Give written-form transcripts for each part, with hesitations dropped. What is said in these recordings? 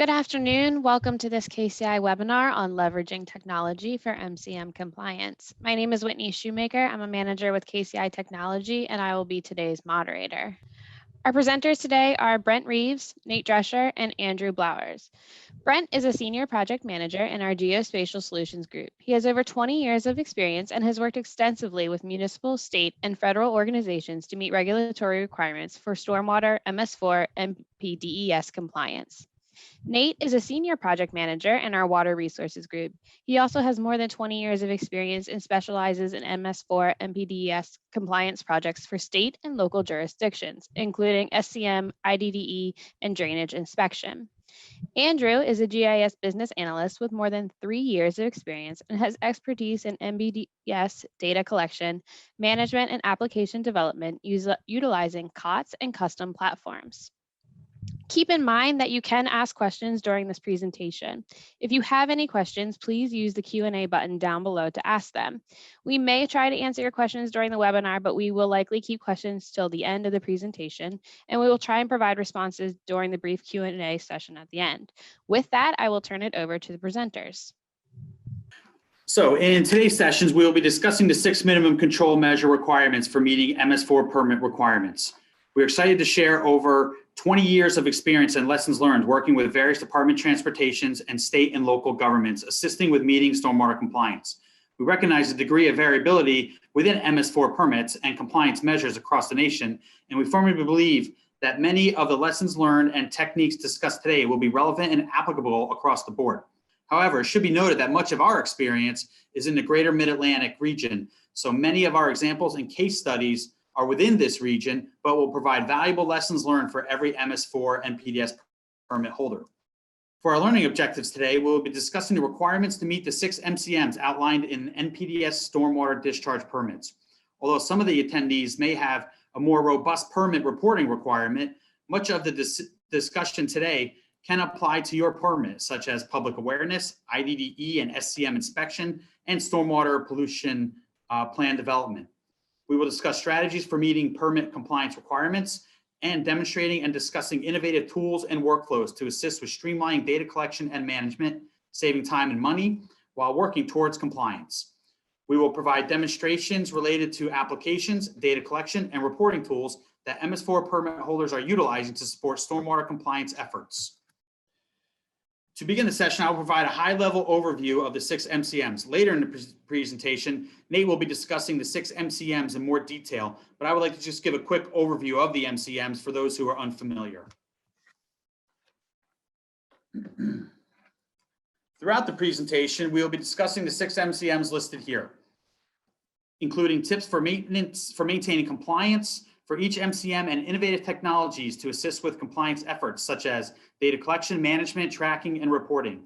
Good afternoon. Welcome to this KCI webinar on leveraging technology for MCM compliance. My name is Whitney Shoemaker. I'm a manager with KCI Technology, and I will be today's moderator. Our presenters today are Brent Reeves, Nate Drescher, and Andrew Blowers. Brent is a senior project manager in our Geospatial Solutions group. He has over 20 years of experience and has worked extensively with municipal, state, and federal organizations to meet regulatory requirements for stormwater, MS4, and PDES compliance. Nate is a senior project manager in our water resources group. He also has more than 20 years of experience and specializes in MS4 and PDES compliance projects for state and local jurisdictions, including SCM, IDDE, and drainage inspection. Andrew is a GIS business analyst with more than 3 years of experience and has expertise in MBDS data collection, management, and application development utilizing COTS and custom platforms. Keep in mind that you can ask questions during this presentation. If you have any questions, please use the Q&A button down below to ask them. We may try to answer your questions during the webinar, but we will likely keep questions till the end of the presentation, and we will try and provide responses during the brief Q&A session at the end. With that, I will turn it over to the presenters. So in today's sessions, we will be discussing the 6 minimum control measure requirements for meeting MS4 permit requirements. We're excited to share over 20 years of experience and lessons learned working with various department transportations and state and local governments, assisting with meeting stormwater compliance. We recognize the degree of variability within MS4 permits and compliance measures across the nation, and we firmly believe that many of the lessons learned and techniques discussed today will be relevant and applicable across the board. However, it should be noted that much of our experience is in the greater Mid-Atlantic region, so many of our examples and case studies are within this region, but will provide valuable lessons learned for every MS4 and PDS permit holder. For our learning objectives today, we'll be discussing the requirements to meet the 6 MCMs outlined in NPDES stormwater discharge permits. Although some of the attendees may have a more robust permit reporting requirement, much of the discussion today can apply to your permit, such as public awareness, IDDE and SCM inspection, and stormwater pollution plan development. We will discuss strategies for meeting permit compliance requirements and demonstrating and discussing innovative tools and workflows to assist with streamlining data collection and management, saving time and money while working towards compliance. We will provide demonstrations related to applications, data collection, and reporting tools that MS4 permit holders are utilizing to support stormwater compliance efforts. To begin the session, I'll provide a high-level overview of the 6 MCMs. Later in the presentation, Nate will be discussing the 6 MCMs in more detail, but I would like to just give a quick overview of the MCMs for those who are unfamiliar. Throughout the presentation, we will be discussing the 6 MCMs listed here, including tips for maintaining compliance for each MCM and innovative technologies to assist with compliance efforts such as data collection, management, tracking, and reporting.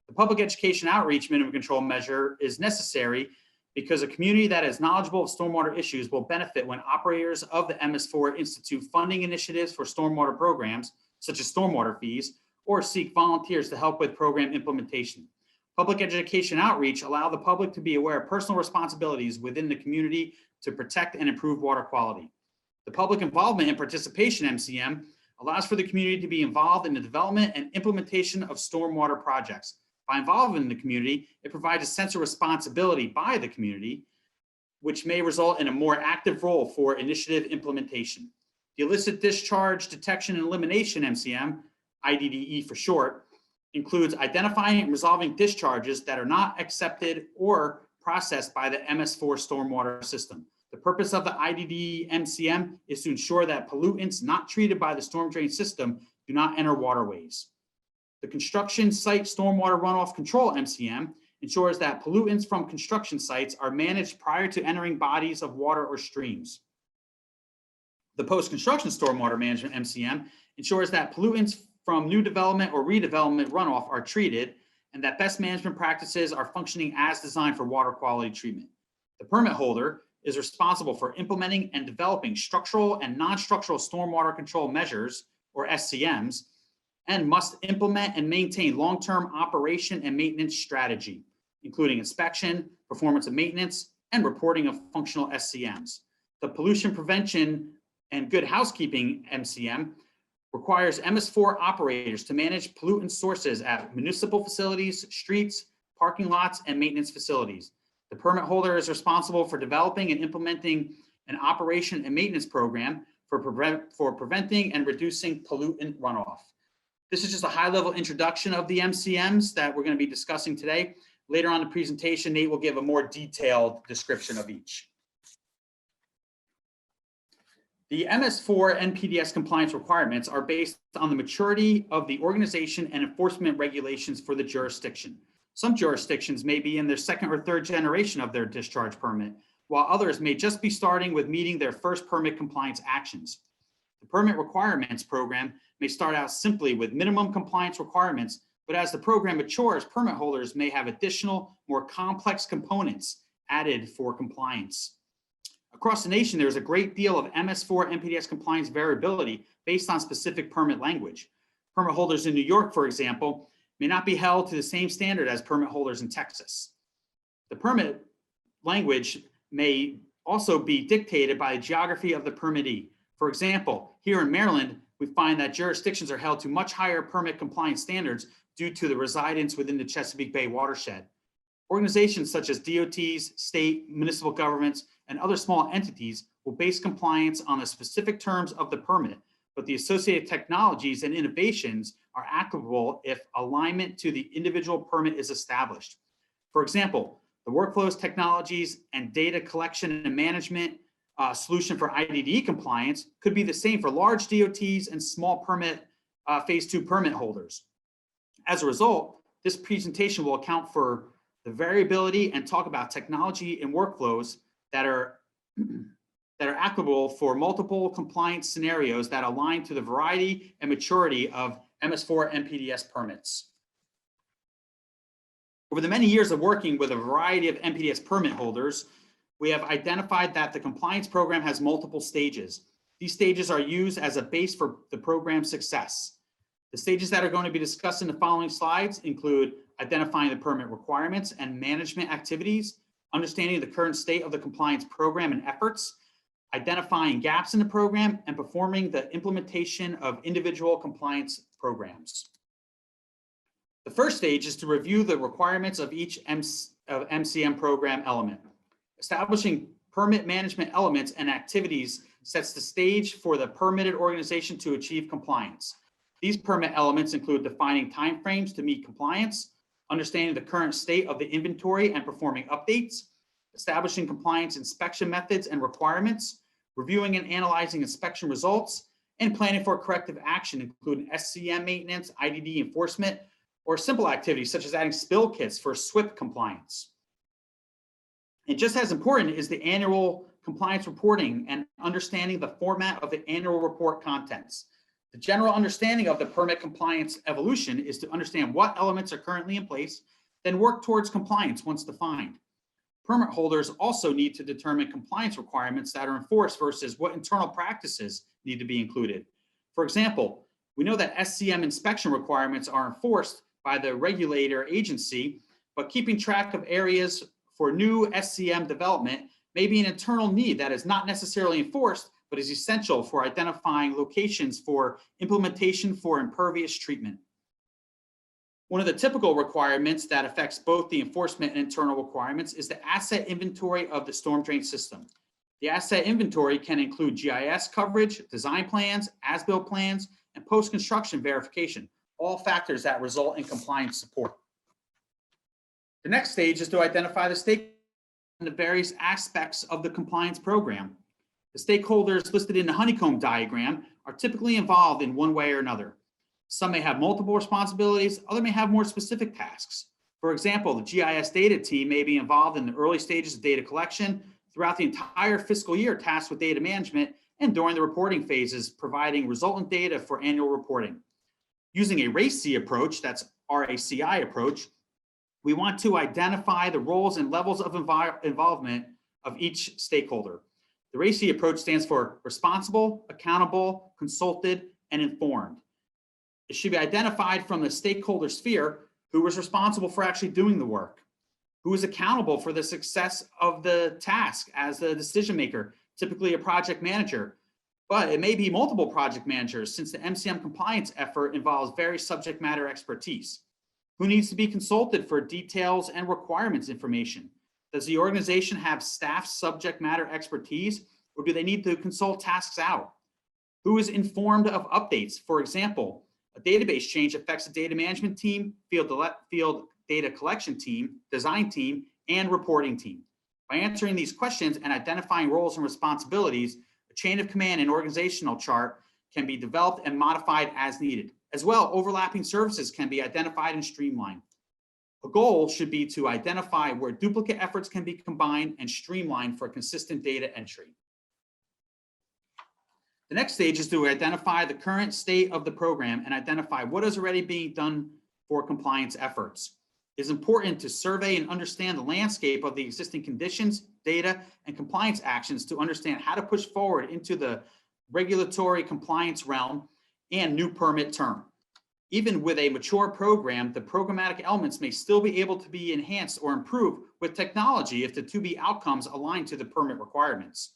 The public education outreach minimum control measure is necessary because a community that is knowledgeable of stormwater issues will benefit when operators of the MS4 institute funding initiatives for stormwater programs, such as stormwater fees, or seek volunteers to help with program implementation. Public education outreach allow the public to be aware of personal responsibilities within the community to protect and improve water quality. The public involvement and participation MCM allows for the community to be involved in the development and implementation of stormwater projects. By involving the community, it provides a sense of responsibility by the community, which may result in a more active role for initiative implementation. The illicit discharge detection and elimination MCM, IDDE for short, includes identifying and resolving discharges that are not accepted or processed by the MS4 stormwater system. The purpose of the IDDE MCM is to ensure that pollutants not treated by the storm drain system do not enter waterways. The construction site stormwater runoff control MCM ensures that pollutants from construction sites are managed prior to entering bodies of water or streams. The post-construction stormwater management MCM ensures that pollutants from new development or redevelopment runoff are treated and that best management practices are functioning as designed for water quality treatment. The permit holder is responsible for implementing and developing structural and non-structural stormwater control measures, or SCMs, and must implement and maintain long-term operation and maintenance strategy, including inspection, performance and maintenance, and reporting of functional SCMs. The pollution prevention and good housekeeping MCM requires MS4 operators to manage pollutant sources at municipal facilities, streets, parking lots, and maintenance facilities. The permit holder is responsible for developing and implementing an operation and maintenance program for preventing and reducing pollutant runoff. This is just a high-level introduction of the MCMs that we're going to be discussing today. Later on in the presentation, Nate will give a more detailed description of each. The MS4 NPDES compliance requirements are based on the maturity of the organization and enforcement regulations for the jurisdiction. Some jurisdictions may be in their second or third generation of their discharge permit, while others may just be starting with meeting their first permit compliance actions. The permit requirements program may start out simply with minimum compliance requirements, but as the program matures, permit holders may have additional, more complex components added for compliance. Across the nation, there's a great deal of MS4 NPDES compliance variability based on specific permit language. Permit holders in New York, for example, may not be held to the same standard as permit holders in Texas. The permit language may also be dictated by the geography of the permittee. For example, here in Maryland, we find that jurisdictions are held to much higher permit compliance standards due to the residence within the Chesapeake Bay watershed. Organizations such as DOTs, state, municipal governments, and other small entities will base compliance on the specific terms of the permit, but the associated technologies and innovations are applicable if alignment to the individual permit is established. For example, the workflows, technologies, and data collection and management solution for IDDE compliance could be the same for large DOTs and small permit phase 2 permit holders. As a result, this presentation will account for the variability and talk about technology and workflows that are applicable for multiple compliance scenarios that align to the variety and maturity of MS4 NPDES permits. Over the many years of working with a variety of NPDES permit holders, we have identified that the compliance program has multiple stages. These stages are used as a base for the program's success. The stages that are going to be discussed in the following slides include identifying the permit requirements and management activities, understanding the current state of the compliance program and efforts, identifying gaps in the program, and performing the implementation of individual compliance programs. The first stage is to review the requirements of each MCM program element. Establishing permit management elements and activities sets the stage for the permitted organization to achieve compliance. These permit elements include defining timeframes to meet compliance, understanding the current state of the inventory and performing updates, establishing compliance inspection methods and requirements, reviewing and analyzing inspection results, and planning for corrective action, including SCM maintenance, IDDE enforcement, or simple activities such as adding spill kits for SWIP compliance. And just as important is the annual compliance reporting and understanding the format of the annual report contents. The general understanding of the permit compliance evolution is to understand what elements are currently in place, then work towards compliance once defined. Permit holders also need to determine compliance requirements that are enforced versus what internal practices need to be included. For example, we know that SCM inspection requirements are enforced by the regulator agency, but keeping track of areas for new SCM development may be an internal need that is not necessarily enforced, but is essential for identifying locations for implementation for impervious treatment. One of the typical requirements that affects both the enforcement and internal requirements is the asset inventory of the storm drain system. The asset inventory can include GIS coverage, design plans, as-built plans, and post-construction verification, all factors that result in compliance support. The next stage is to identify the stakeholders and the various aspects of the compliance program. The stakeholders listed in the honeycomb diagram are typically involved in one way or another. Some may have multiple responsibilities, others may have more specific tasks. For example, the GIS data team may be involved in the early stages of data collection, throughout the entire fiscal year tasked with data management, and during the reporting phases, providing resultant data for annual reporting. Using a RACI approach, that's RACI approach, we want to identify the roles and levels of involvement of each stakeholder. The RACI approach stands for responsible, accountable, consulted, and informed. It should be identified from the stakeholder sphere who was responsible for actually doing the work, who is accountable for the success of the task as the decision maker, typically a project manager, But it may be multiple project managers since the MCM compliance effort involves various subject matter expertise. Who needs to be consulted for details and requirements information? Does the organization have staff subject matter expertise, or do they need to consult tasks out? Who is informed of updates? For example, a database change affects a data management team, field data collection team, design team, and reporting team. By answering these questions and identifying roles and responsibilities, a chain of command and organizational chart can be developed and modified as needed. As well, overlapping services can be identified and streamlined. A goal should be to identify where duplicate efforts can be combined and streamlined for consistent data entry. The next stage is to identify the current state of the program and identify what is already being done for compliance efforts. It is important to survey and understand the landscape of the existing conditions, data, and compliance actions to understand how to push forward into the regulatory compliance realm and new permit term. Even with a mature program, the programmatic elements may still be able to be enhanced or improved with technology if the to-be outcomes align to the permit requirements.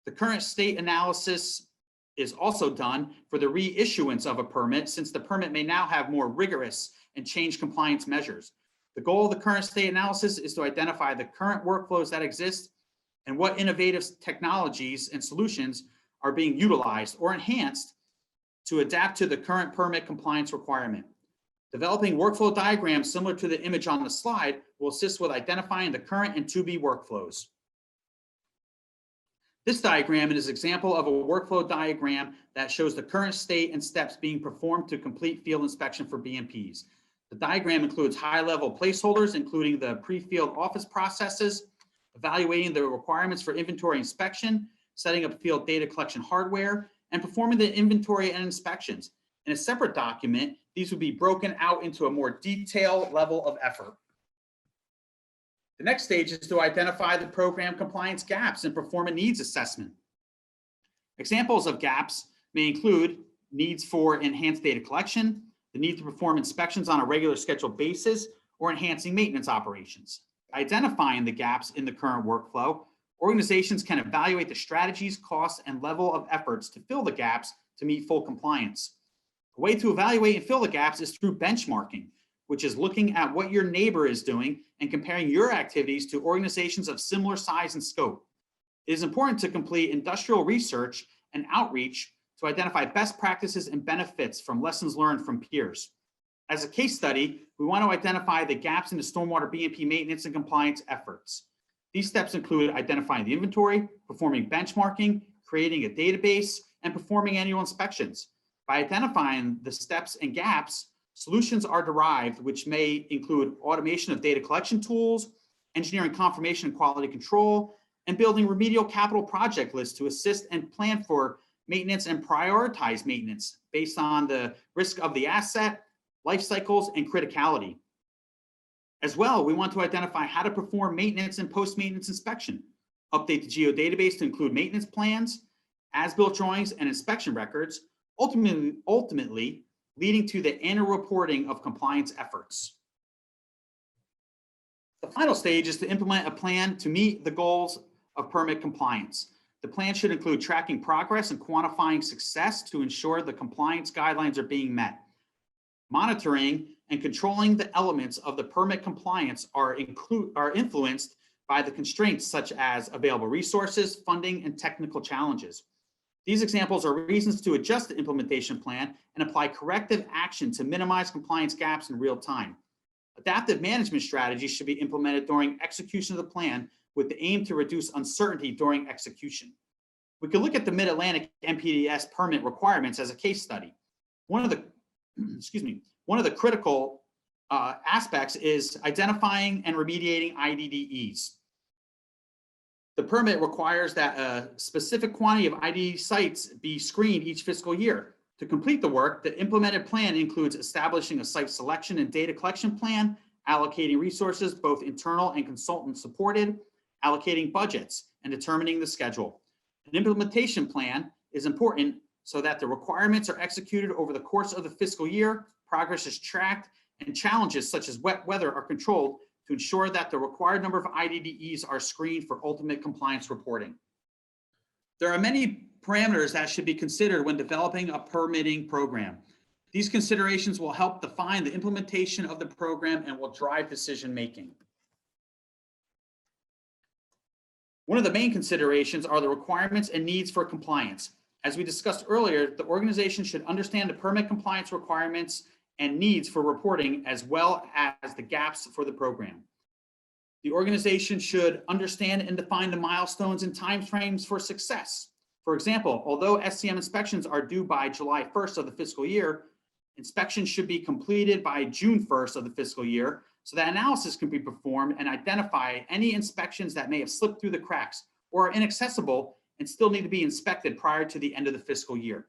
The current state analysis is also done for the reissuance of a permit, since the permit may now have more rigorous and changed compliance measures. The goal of the current state analysis is to identify the current workflows that exist and what innovative technologies and solutions are being utilized or enhanced to adapt to the current permit compliance requirement. Developing workflow diagrams similar to the image on the slide will assist with identifying the current and to-be workflows. This diagram is an example of a workflow diagram that shows the current state and steps being performed to complete field inspection for BMPs. The diagram includes high-level placeholders, including the pre-field office processes, evaluating the requirements for inventory inspection, setting up field data collection hardware, and performing the inventory and inspections. In a separate document, these would be broken out into a more detailed level of effort. The next stage is to identify the program compliance gaps and perform a needs assessment. Examples of gaps may include needs for enhanced data collection, the need to perform inspections on a regular scheduled basis, or enhancing maintenance operations. Identifying the gaps in the current workflow, organizations can evaluate the strategies, costs, and level of efforts to fill the gaps to meet full compliance. A way to evaluate and fill the gaps is through benchmarking, which is looking at what your neighbor is doing and comparing your activities to organizations of similar size and scope. It is important to complete industrial research and outreach to identify best practices and benefits from lessons learned from peers. As a case study, we want to identify the gaps in the stormwater BMP maintenance and compliance efforts. These steps include identifying the inventory, performing benchmarking, creating a database, and performing annual inspections. By identifying the steps and gaps, solutions are derived, which may include automation of data collection tools, engineering confirmation and quality control, and building remedial capital project lists to assist and plan for maintenance and prioritize maintenance based on the risk of the asset, life cycles, and criticality. As well, we want to identify how to perform maintenance and post-maintenance inspection, update the geodatabase to include maintenance plans, as-built drawings, and inspection records, ultimately leading to the annual reporting of compliance efforts. The final stage is to implement a plan to meet the goals of permit compliance. The plan should include tracking progress and quantifying success to ensure the compliance guidelines are being met. Monitoring and controlling the elements of the permit compliance are influenced by the constraints such as available resources, funding, and technical challenges. These examples are reasons to adjust the implementation plan and apply corrective action to minimize compliance gaps in real time. Adaptive management strategies should be implemented during execution of the plan with the aim to reduce uncertainty during execution. We can look at the Mid-Atlantic MPDS permit requirements as a case study. One of the critical aspects is identifying and remediating IDDEs. The permit requires that a specific quantity of IDDE sites be screened each fiscal year. To complete the work, the implemented plan includes establishing a site selection and data collection plan, allocating resources, both internal and consultant supported, allocating budgets, and determining the schedule. An implementation plan is important so that the requirements are executed over the course of the fiscal year, progress is tracked, and challenges such as wet weather are controlled to ensure that the required number of IDDEs are screened for ultimate compliance reporting. There are many parameters that should be considered when developing a permitting program. These considerations will help define the implementation of the program and will drive decision-making. One of the main considerations are the requirements and needs for compliance. As we discussed earlier, the organization should understand the permit compliance requirements and needs for reporting, as well as the gaps for the program. The organization should understand and define the milestones and timeframes for success. For example, although SCM inspections are due by July 1st of the fiscal year, inspections should be completed by June 1st of the fiscal year, so that analysis can be performed and identify any inspections that may have slipped through the cracks or are inaccessible and still need to be inspected prior to the end of the fiscal year.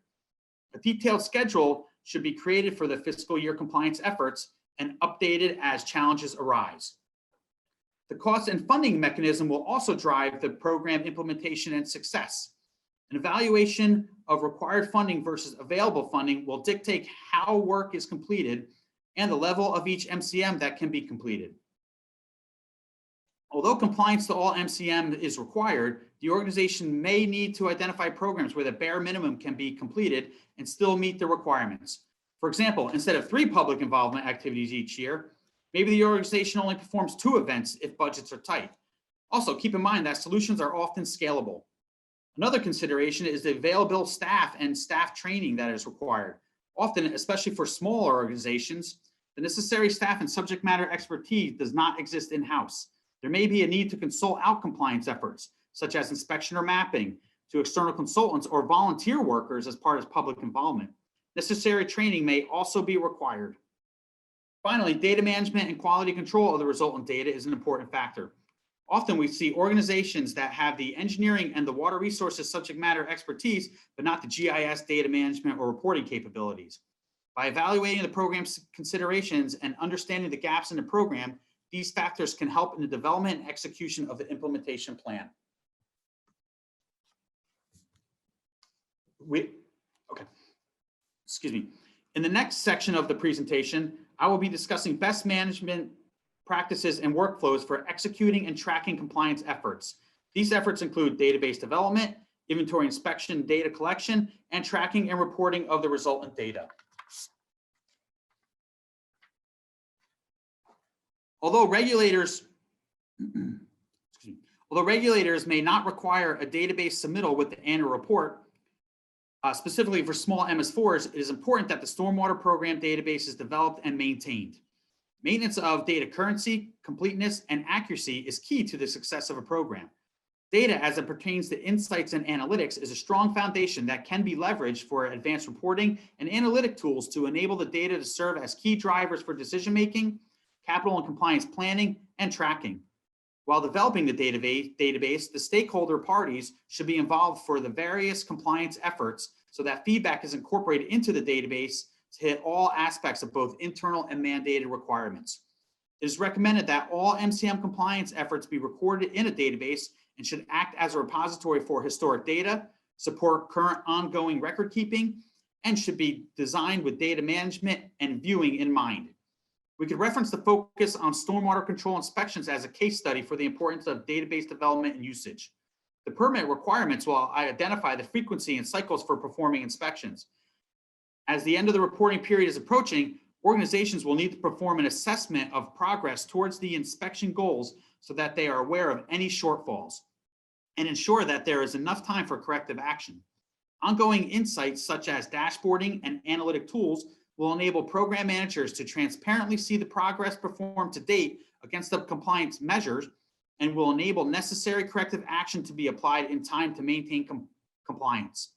A detailed schedule should be created for the fiscal year compliance efforts and updated as challenges arise. The cost and funding mechanism will also drive the program implementation and success. An evaluation of required funding versus available funding will dictate how work is completed and the level of each MCM that can be completed. Although compliance to all MCM is required, the organization may need to identify programs where the bare minimum can be completed and still meet the requirements. For example, instead of 3 public involvement activities each year, maybe the organization only performs 2 events if budgets are tight. Also, keep in mind that solutions are often scalable. Another consideration is the available staff and staff training that is required. Often, especially for smaller organizations, the necessary staff and subject matter expertise does not exist in-house. There may be a need to consult out compliance efforts, such as inspection or mapping, to external consultants or volunteer workers as part of public involvement. Necessary training may also be required. Finally, data management and quality control of the resultant data is an important factor. Often we see organizations that have the engineering and the water resources subject matter expertise, but not the GIS data management or reporting capabilities. By evaluating the program's considerations and understanding the gaps in the program, these factors can help in the development and execution of the implementation plan. In the next section of the presentation, I will be discussing best management practices and workflows for executing and tracking compliance efforts. These efforts include database development, inventory inspection, data collection, and tracking and reporting of the resultant data. Although regulators may not require a database submittal with the annual report, specifically for small MS4s, it is important that the stormwater program database is developed and maintained. Maintenance of data currency, completeness, and accuracy is key to the success of a program. Data as it pertains to insights and analytics is a strong foundation that can be leveraged for advanced reporting and analytic tools to enable the data to serve as key drivers for decision-making, capital and compliance planning, and tracking. While developing the database, the stakeholder parties should be involved for the various compliance efforts so that feedback is incorporated into the database to hit all aspects of both internal and mandated requirements. It is recommended that all MCM compliance efforts be recorded in a database and should act as a repository for historic data, support current ongoing record keeping, and should be designed with data management and viewing in mind. We could reference the focus on stormwater control inspections as a case study for the importance of database development and usage. The permit requirements will identify the frequency and cycles for performing inspections. As the end of the reporting period is approaching, organizations will need to perform an assessment of progress towards the inspection goals so that they are aware of any shortfalls and ensure that there is enough time for corrective action. Ongoing insights such as dashboarding and analytic tools will enable program managers to transparently see the progress performed to date against the compliance measures and will enable necessary corrective action to be applied in time to maintain compliance.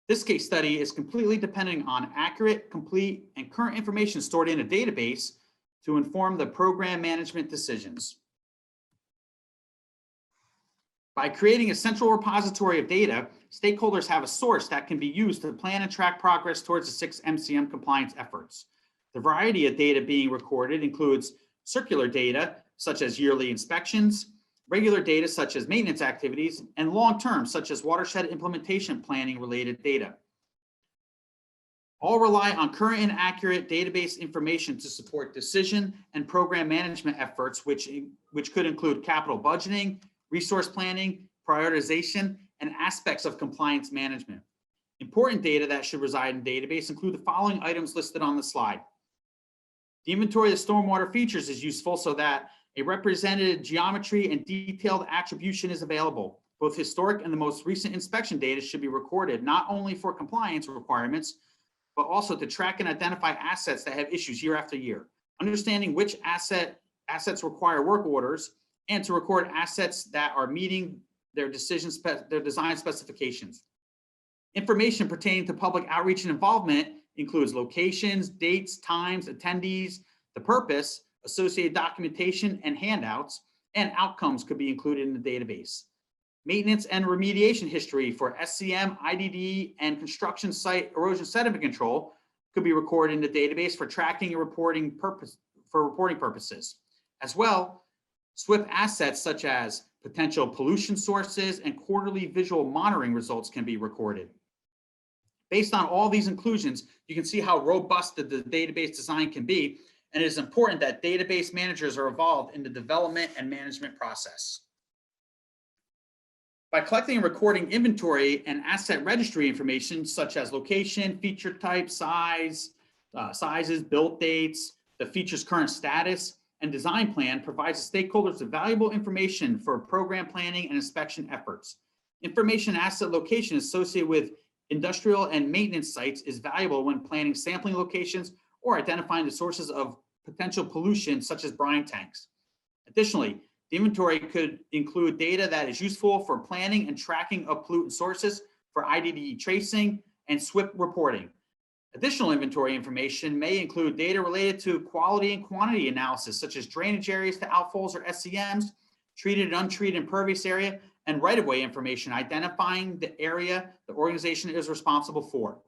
This case study is completely dependent on accurate, complete, and current information stored in a database to inform the program management decisions. By creating a central repository of data, stakeholders have a source that can be used to plan and track progress towards the 6 MCM compliance efforts. The variety of data being recorded includes circular data, such as yearly inspections, regular data such as maintenance activities, and long-term such as watershed implementation planning related data. All rely on current and accurate database information to support decision and program management efforts, which could include capital budgeting, resource planning, prioritization, and aspects of compliance management. Important data that should reside in the database include the following items listed on the slide. The inventory of stormwater features is useful so that a represented geometry and detailed attribution is available. Both historic and the most recent inspection data should be recorded, not only for compliance requirements, but also to track and identify assets that have issues year after year. Understanding which assets require work orders, and to record assets that are meeting their design specifications. Information pertaining to public outreach and involvement includes locations, dates, times, attendees, the purpose, associated documentation and handouts, and outcomes could be included in the database. Maintenance and remediation history for SCM, IDDE, and construction site erosion sediment control could be recorded in the database for tracking and reporting purposes. As well, SWIP assets such as potential pollution sources and quarterly visual monitoring results can be recorded. Based on all these inclusions, you can see how robust the database design can be, and it is important that database managers are involved in the development and management process. By collecting and recording inventory and asset registry information such as location, feature type, size, sizes, build dates, the feature's current status, and design plan provides the stakeholders with valuable information for program planning and inspection efforts. Information asset location associated with industrial and maintenance sites is valuable when planning sampling locations or identifying the sources of potential pollution such as brine tanks. Additionally, the inventory could include data that is useful for planning and tracking of pollutant sources for IDDE tracing and SWIP reporting. Additional inventory information may include data related to quality and quantity analysis, such as drainage areas to outfalls or SCMs, treated and untreated impervious area, and right-of-way information identifying the area the organization is responsible for.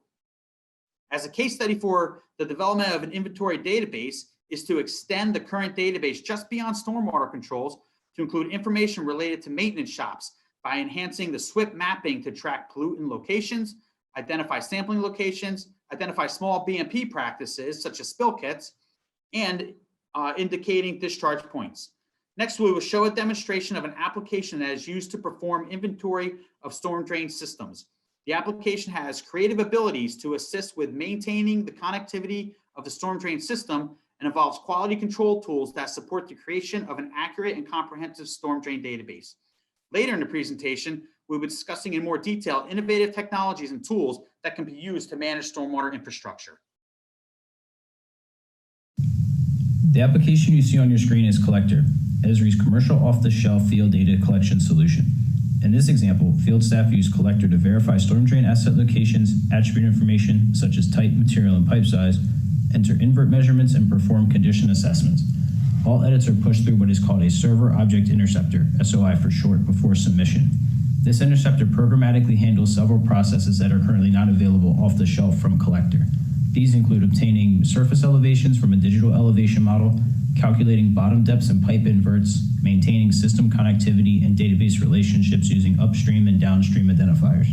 As a case study for the development of an inventory database is to extend the current database just beyond stormwater controls to include information related to maintenance shops by enhancing the SWIP mapping to track pollutant locations, identify sampling locations, identify small BMP practices such as spill kits, and indicating discharge points. Next, we will show a demonstration of an application that is used to perform inventory of storm drain systems. The application has creative abilities to assist with maintaining the connectivity of the storm drain system and involves quality control tools that support the creation of an accurate and comprehensive storm drain database. Later in the presentation, we'll be discussing in more detail innovative technologies and tools that can be used to manage stormwater infrastructure. The application you see on your screen is Collector, Esri's commercial off-the-shelf field data collection solution. In this example, field staff use Collector to verify storm drain asset locations, attribute information such as type, material, and pipe size, enter invert measurements, and perform condition assessments. All edits are pushed through what is called a Server Object Interceptor, SOI for short, before submission. This interceptor programmatically handles several processes that are currently not available off the shelf from Collector. These include obtaining surface elevations from a digital elevation model, calculating bottom depths and pipe inverts, maintaining system connectivity and database relationships using upstream and downstream identifiers.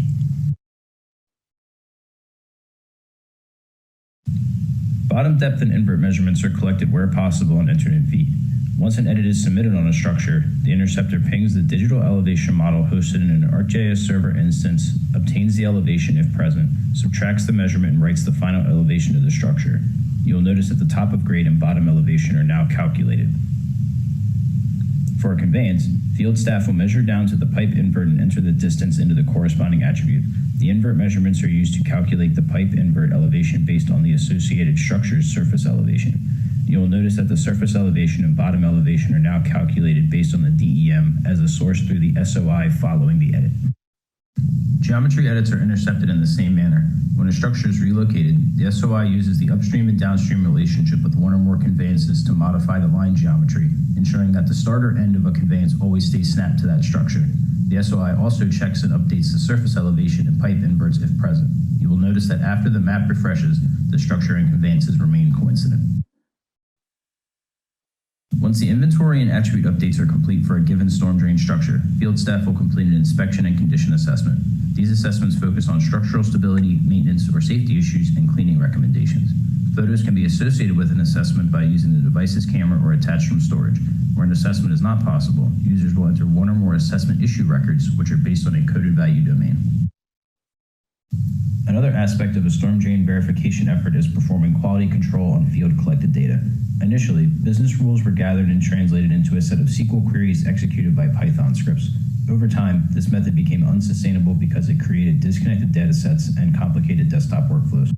Bottom depth and invert measurements are collected where possible and entered in feet. Once an edit is submitted on a structure, the interceptor pings the digital elevation model hosted in an ArcGIS server instance, obtains the elevation if present, subtracts the measurement, and writes the final elevation to the structure. You will notice that the top of grade and bottom elevation are now calculated. For a conveyance, field staff will measure down to the pipe invert and enter the distance into the corresponding attribute. The invert measurements are used to calculate the pipe invert elevation based on the associated structure's surface elevation. You will notice that the surface elevation and bottom elevation are now calculated based on the DEM as a source through the SOI following the edit. Geometry edits are intercepted in the same manner. When a structure is relocated, the SOI uses the upstream and downstream relationship with one or more conveyances to modify the line geometry, ensuring that the start or end of a conveyance always stays snapped to that structure. The SOI also checks and updates the surface elevation and pipe inverts if present. You will notice that after the map refreshes, the structure and conveyances remain coincident. Once the inventory and attribute updates are complete for a given storm drain structure, field staff will complete an inspection and condition assessment. These assessments focus on structural stability, maintenance, or safety issues, and cleaning recommendations. Photos can be associated with an assessment by using the device's camera or attached from storage. Where an assessment is not possible, users will enter one or more assessment issue records, which are based on a coded value domain. Another aspect of a storm drain verification effort is performing quality control on field collected data. Initially, business rules were gathered and translated into a set of SQL queries executed by Python scripts. Over time, this method became unsustainable because it created disconnected data sets and complicated desktop workflows.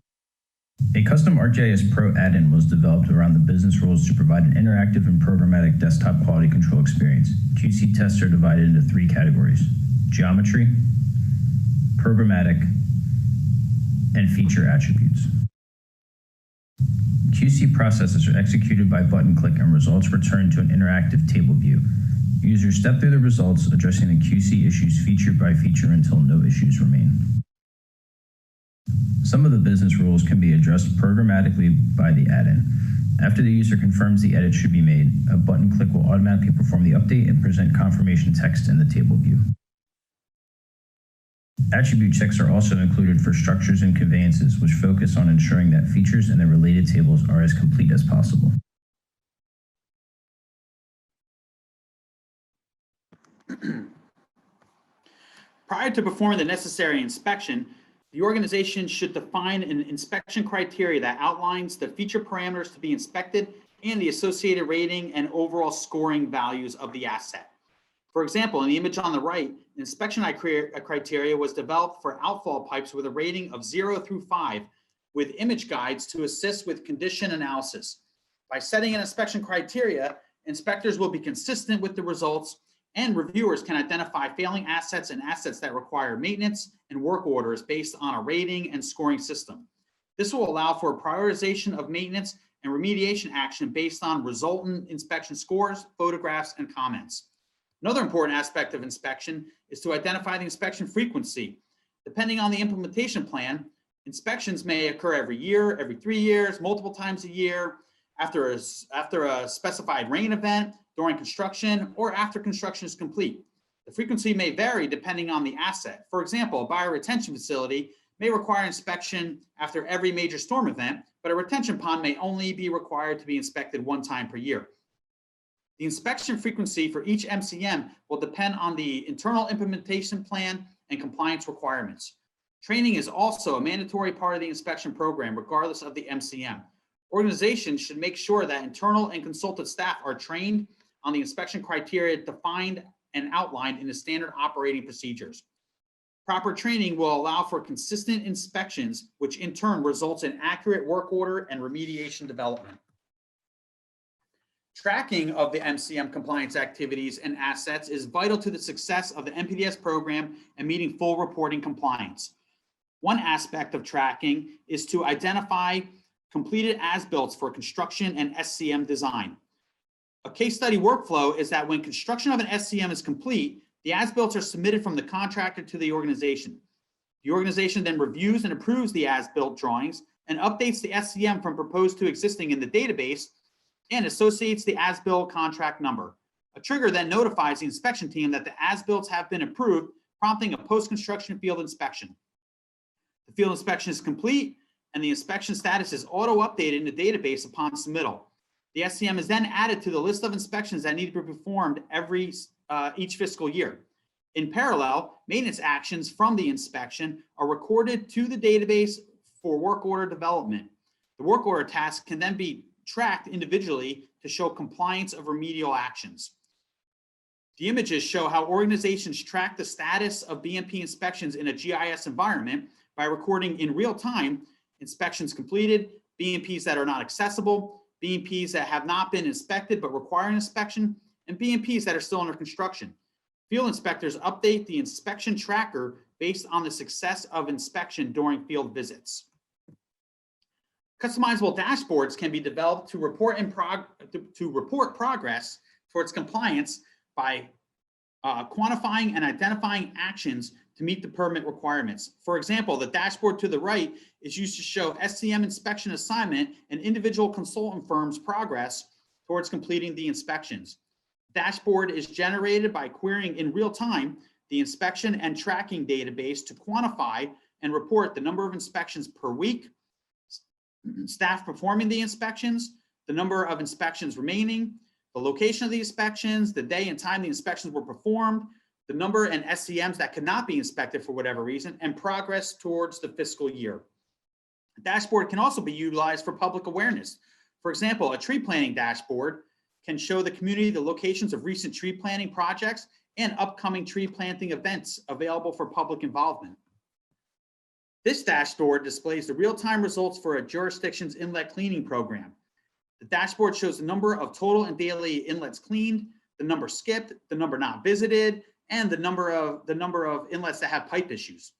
A custom ArcGIS Pro add-in was developed around the business rules to provide an interactive and programmatic desktop quality control experience. QC tests are divided into 3 categories: geometry, programmatic, and feature attributes. QC processes are executed by button click and results returned to an interactive table view. Users step through the results, addressing the QC issues feature by feature until no issues remain. Some of the business rules can be addressed programmatically by the add-in. After the user confirms the edit should be made, a button click will automatically perform the update and present confirmation text in the table view. Attribute checks are also included for structures and conveyances, which focus on ensuring that features and their related tables are as complete as possible. Prior to performing the necessary inspection, the organization should define an inspection criteria that outlines the feature parameters to be inspected and the associated rating and overall scoring values of the asset. For example, in the image on the right, the inspection criteria was developed for outfall pipes with a rating of 0 through 5, with image guides to assist with condition analysis. By setting an inspection criteria, inspectors will be consistent with the results, and reviewers can identify failing assets and assets that require maintenance and work orders based on a rating and scoring system. This will allow for a prioritization of maintenance and remediation action based on resultant inspection scores, photographs, and comments. Another important aspect of inspection is to identify the inspection frequency. Depending on the implementation plan, inspections may occur every year, every 3 years, multiple times a year, after a specified rain event, during construction, or after construction is complete. The frequency may vary depending on the asset. For example, a bioretention facility may require inspection after every major storm event, but a retention pond may only be required to be inspected 1 time per year. The inspection frequency for each MCM will depend on the internal implementation plan and compliance requirements. Training is also a mandatory part of the inspection program, regardless of the MCM. Organizations should make sure that internal and consultant staff are trained on the inspection criteria defined and outlined in the standard operating procedures. Proper training will allow for consistent inspections, which in turn results in accurate work order and remediation development. Tracking of the MCM compliance activities and assets is vital to the success of the NPDES program and meeting full reporting compliance. One aspect of tracking is to identify completed as-builts for construction and SCM design. A case study workflow is that when construction of an SCM is complete, the as-builts are submitted from the contractor to the organization. The organization then reviews and approves the as-built drawings and updates the SCM from proposed to existing in the database and associates the as-built contract number. A trigger then notifies the inspection team that the as-builts have been approved, prompting a post-construction field inspection. The field inspection is complete and the inspection status is auto-updated in the database upon submittal. The SCM is then added to the list of inspections that need to be performed each fiscal year. In parallel, maintenance actions from the inspection are recorded to the database for work order development. The work order task can then be tracked individually to show compliance of remedial actions. The images show how organizations track the status of BMP inspections in a GIS environment by recording in real time inspections completed, BMPs that are not accessible, BMPs that have not been inspected but require an inspection, and BMPs that are still under construction. Field inspectors update the inspection tracker based on the success of inspection during field visits. Customizable dashboards can be developed to report progress towards compliance by quantifying and identifying actions to meet the permit requirements. For example, the dashboard to the right is used to show SCM inspection assignment and individual consultant firms' progress towards completing the inspections. The dashboard is generated by querying in real time the inspection and tracking database to quantify and report the number of inspections per week, staff performing the inspections, the number of inspections remaining, the location of the inspections, the day and time the inspections were performed, the number and SCMs that could not be inspected for whatever reason, and progress towards the fiscal year. The dashboard can also be utilized for public awareness. For example, a tree planting dashboard can show the community the locations of recent tree planting projects and upcoming tree planting events available for public involvement. This dashboard displays the real-time results for a jurisdiction's inlet cleaning program. The dashboard shows the number of total and daily inlets cleaned, the number skipped, the number not visited, and the number of inlets that have pipe issues.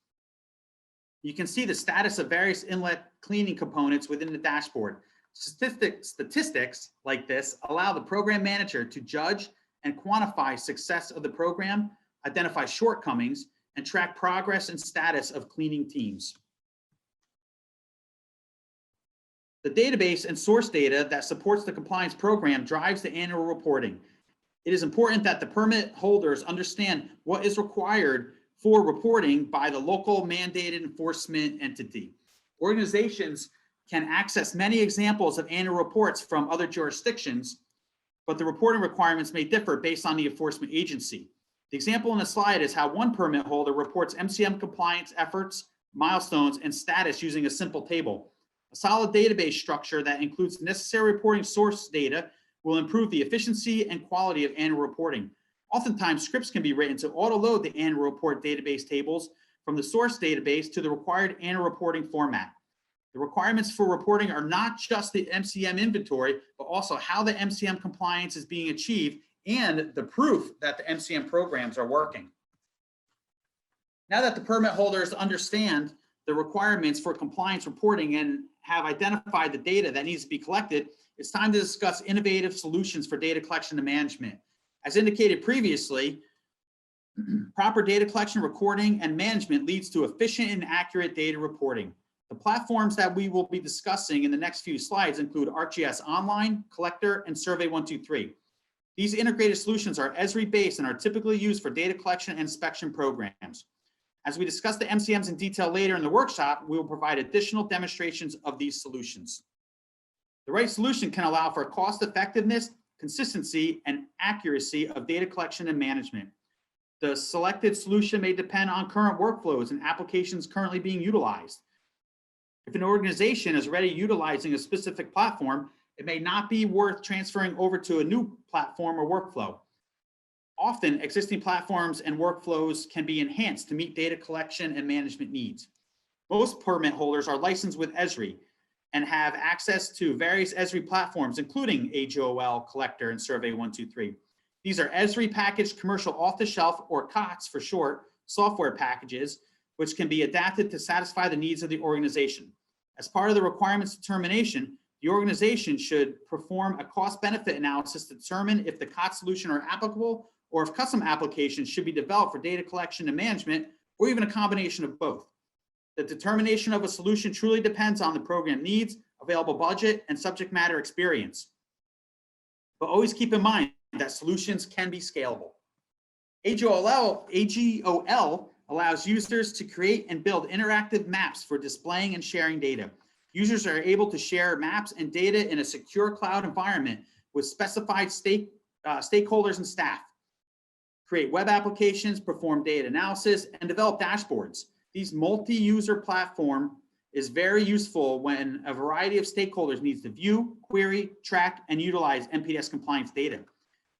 You can see the status of various inlet cleaning components within the dashboard. Statistics like this allow the program manager to judge and quantify success of the program, identify shortcomings, and track progress and status of cleaning teams. The database and source data that supports the compliance program drives the annual reporting. It is important that the permit holders understand what is required for reporting by the local mandated enforcement entity. Organizations can access many examples of annual reports from other jurisdictions, but the reporting requirements may differ based on the enforcement agency. The example in the slide is how one permit holder reports MCM compliance efforts, milestones, and status using a simple table. A solid database structure that includes necessary reporting source data will improve the efficiency and quality of annual reporting. Oftentimes, scripts can be written to auto-load the annual report database tables from the source database to the required annual reporting format. The requirements for reporting are not just the MCM inventory, but also how the MCM compliance is being achieved and the proof that the MCM programs are working. Now that the permit holders understand the requirements for compliance reporting and have identified the data that needs to be collected, it's time to discuss innovative solutions for data collection and management. As indicated previously, proper data collection, recording, and management leads to efficient and accurate data reporting. The platforms that we will be discussing in the next few slides include ArcGIS Online, Collector, and Survey123. These integrated solutions are Esri-based and are typically used for data collection and inspection programs. As we discuss the MCMs in detail later in the workshop, we will provide additional demonstrations of these solutions. The right solution can allow for cost effectiveness, consistency, and accuracy of data collection and management. The selected solution may depend on current workflows and applications currently being utilized. If an organization is already utilizing a specific platform, it may not be worth transferring over to a new platform or workflow. Often, existing platforms and workflows can be enhanced to meet data collection and management needs. Most permit holders are licensed with Esri and have access to various Esri platforms, including HOL, Collector, and Survey123. These are Esri packaged commercial off-the-shelf, or COTS for short, software packages, which can be adapted to satisfy the needs of the organization. As part of the requirements determination, the organization should perform a cost-benefit analysis to determine if the COTS solution are applicable or if custom applications should be developed for data collection and management, or even a combination of both. The determination of a solution truly depends on the program needs, available budget, and subject matter experience. But always keep in mind that solutions can be scalable. AGOL allows users to create and build interactive maps for displaying and sharing data. Users are able to share maps and data in a secure cloud environment with specified stakeholders and staff, create web applications, perform data analysis, and develop dashboards. These multi-user platform is very useful when a variety of stakeholders needs to view, query, track, and utilize MPS compliance data.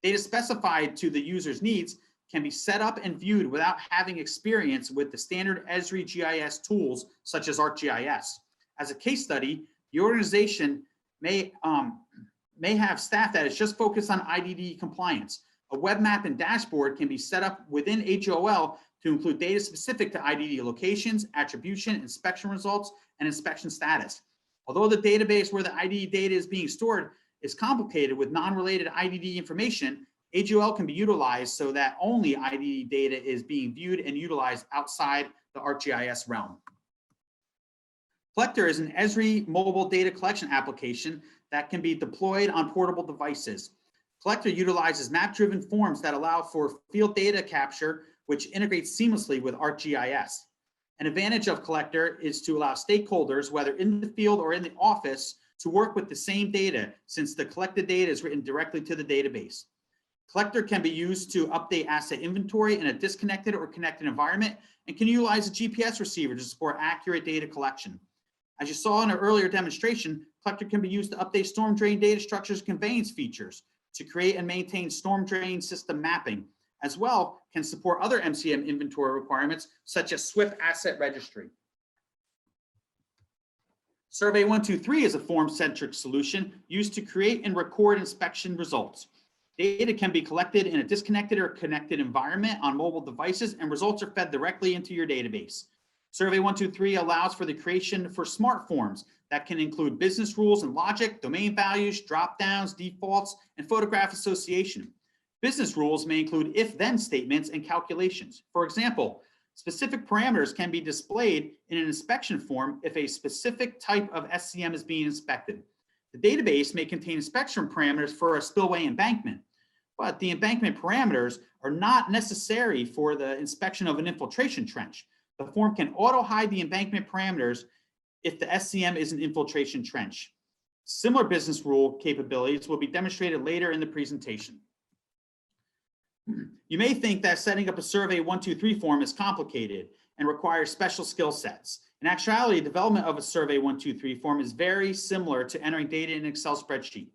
Data specified to the user's needs can be set up and viewed without having experience with the standard Esri GIS tools, such as ArcGIS. As a case study, the organization may have staff that is just focused on IDDE compliance. A web map and dashboard can be set up within HOL to include data specific to IDDE locations, attribution, inspection results, and inspection status. Although the database where the IDDE data is being stored is complicated with non-related IDDE information, HOL can be utilized so that only IDDE data is being viewed and utilized outside the ArcGIS realm. Collector is an Esri mobile data collection application that can be deployed on portable devices. Collector utilizes map-driven forms that allow for field data capture, which integrates seamlessly with ArcGIS. An advantage of Collector is to allow stakeholders, whether in the field or in the office, to work with the same data, since the collected data is written directly to the database. Collector can be used to update asset inventory in a disconnected or connected environment and can utilize a GPS receiver to support accurate data collection. As you saw in an earlier demonstration, Collector can be used to update storm drain data structures conveyance features to create and maintain storm drain system mapping, as well can support other MCM inventory requirements such as SWIFT asset registry. Survey 123 is a form-centric solution used to create and record inspection results. Data can be collected in a disconnected or connected environment on mobile devices, and results are fed directly into your database. Survey 123 allows for the creation for smart forms that can include business rules and logic, domain values, drop-downs, defaults, and photograph association. Business rules may include if-then statements and calculations. For example, specific parameters can be displayed in an inspection form if a specific type of SCM is being inspected. The database may contain inspection parameters for a spillway embankment, but the embankment parameters are not necessary for the inspection of an infiltration trench. The form can auto-hide the embankment parameters if the SCM is an infiltration trench. Similar business rule capabilities will be demonstrated later in the presentation. You may think that setting up a Survey 123 form is complicated and requires special skill sets. In actuality, development of a Survey 123 form is very similar to entering data in an Excel spreadsheet.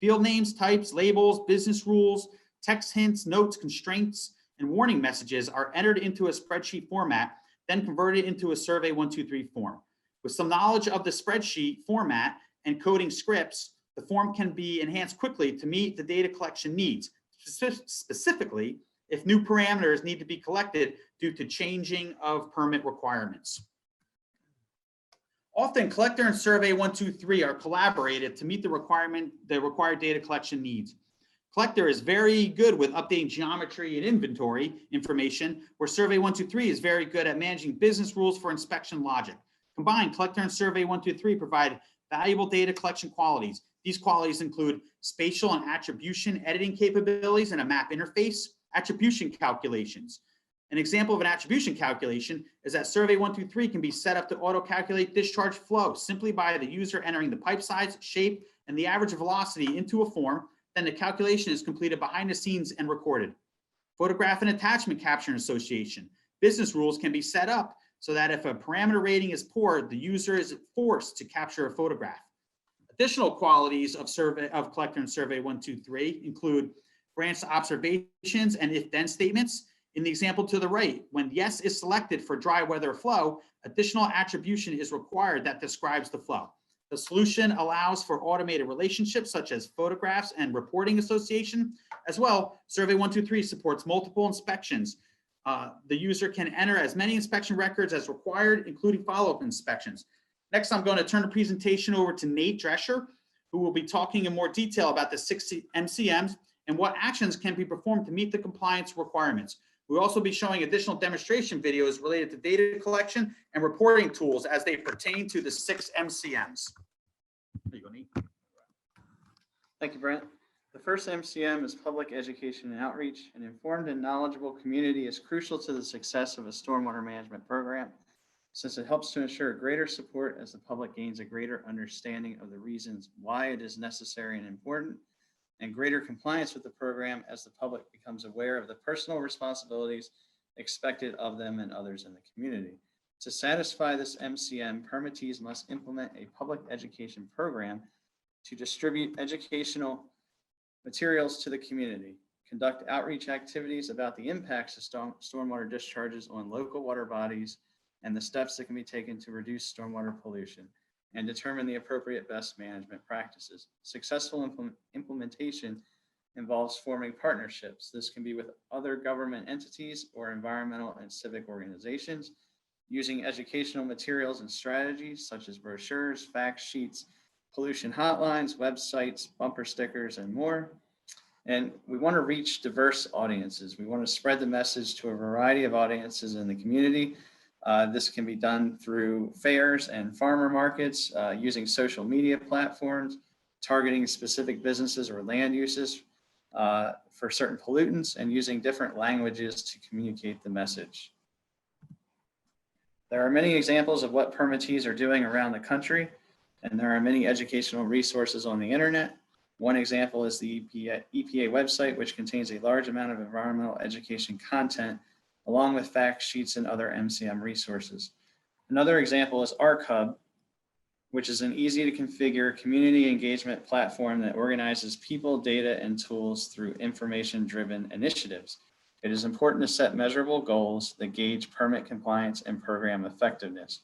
Field names, types, labels, business rules, text hints, notes, constraints, and warning messages are entered into a spreadsheet format, then converted into a Survey 123 form. With some knowledge of the spreadsheet format and coding scripts, the form can be enhanced quickly to meet the data collection needs, specifically if new parameters need to be collected due to changing of permit requirements. Often, Collector and Survey 123 are collaborated to meet the required data collection needs. Collector is very good with updating geometry and inventory information, where Survey 123 is very good at managing business rules for inspection logic. Combined, Collector and Survey 123 provide valuable data collection qualities. These qualities include spatial and attribution editing capabilities and a map interface, attribution calculations. An example of an attribution calculation is that Survey 123 can be set up to auto-calculate discharge flow simply by the user entering the pipe size, shape, and the average velocity into a form. Then the calculation is completed behind the scenes and recorded. Photograph and attachment capture and association. Business rules can be set up so that if a parameter rating is poor, the user is forced to capture a photograph. Additional qualities of Collector and Survey 123 include branch observations and if-then statements. In the example to the right, when yes is selected for dry weather flow, additional attribution is required that describes the flow. The solution allows for automated relationships such as photographs and reporting association. As well, Survey 123 supports multiple inspections. The user can enter as many inspection records as required, including follow-up inspections. Next, I'm going to turn the presentation over to Nate Drescher, who will be talking in more detail about the 6 MCMs and what actions can be performed to meet the compliance requirements. We'll also be showing additional demonstration videos related to data collection and reporting tools as they pertain to the 6 MCMs. There you go, Nate. Thank you, Brent. The first MCM is public education and outreach. An informed and knowledgeable community is crucial to the success of a stormwater management program, since it helps to ensure greater support as the public gains a greater understanding of the reasons why it is necessary and important, and greater compliance with the program as the public becomes aware of the personal responsibilities expected of them and others in the community. To satisfy this MCM, permittees must implement a public education program to distribute educational materials to the community, conduct outreach activities about the impacts of stormwater discharges on local water bodies and the steps that can be taken to reduce stormwater pollution, and determine the appropriate best management practices. Successful implementation involves forming partnerships. This can be with other government entities or environmental and civic organizations, using educational materials and strategies such as brochures, fact sheets, pollution hotlines, websites, bumper stickers, and more. And we want to reach diverse audiences. We want to spread the message to a variety of audiences in the community. This can be done through fairs and farmer markets, using social media platforms, targeting specific businesses or land uses for certain pollutants, and using different languages to communicate the message. There are many examples of what permittees are doing around the country, and there are many educational resources on the internet. One example is the EPA website, which contains a large amount of environmental education content, along with fact sheets and other MCM resources. Another example is RHUB, which is an easy to configure community engagement platform that organizes people, data, and tools through information-driven initiatives. It is important to set measurable goals that gauge permit compliance and program effectiveness.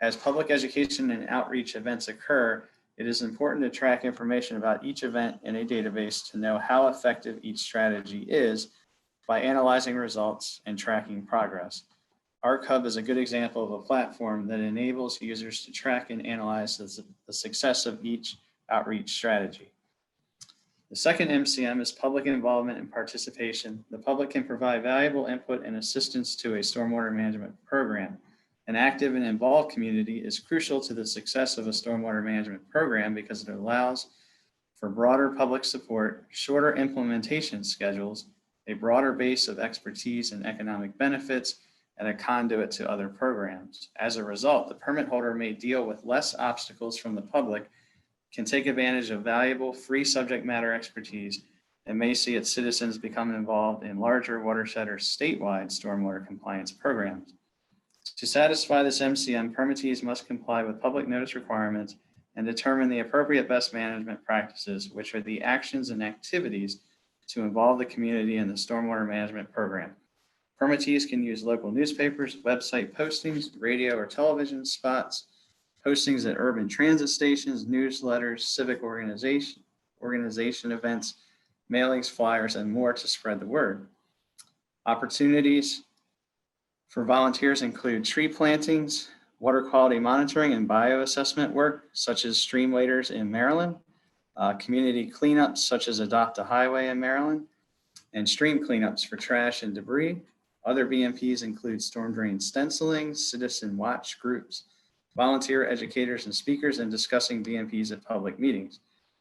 As public education and outreach events occur, it is important to track information about each event in a database to know how effective each strategy is by analyzing results and tracking progress. RHUB is a good example of a platform that enables users to track and analyze the success of each outreach strategy. The second MCM is public involvement and participation. The public can provide valuable input and assistance to a stormwater management program. An active and involved community is crucial to the success of a stormwater management program because it allows for broader public support, shorter implementation schedules, a broader base of expertise and economic benefits, and a conduit to other programs. As a result, the permit holder may deal with less obstacles from the public, can take advantage of valuable free subject matter expertise, and may see its citizens become involved in larger watershed or statewide stormwater compliance programs. To satisfy this MCM, permittees must comply with public notice requirements and determine the appropriate best management practices, which are the actions and activities to involve the community in the stormwater management program. Permittees can use local newspapers, website postings, radio or television spots, postings at urban transit stations, newsletters, civic organization events, mailings, flyers, and more to spread the word. Opportunities for volunteers include tree plantings, water quality monitoring and bioassessment work, such as stream waders in Maryland, community cleanups, such as Adopt a Highway in Maryland, and stream cleanups for trash and debris. Other BMPs include storm drain stenciling, citizen watch groups, volunteer educators and speakers, and discussing BMPs at public meetings.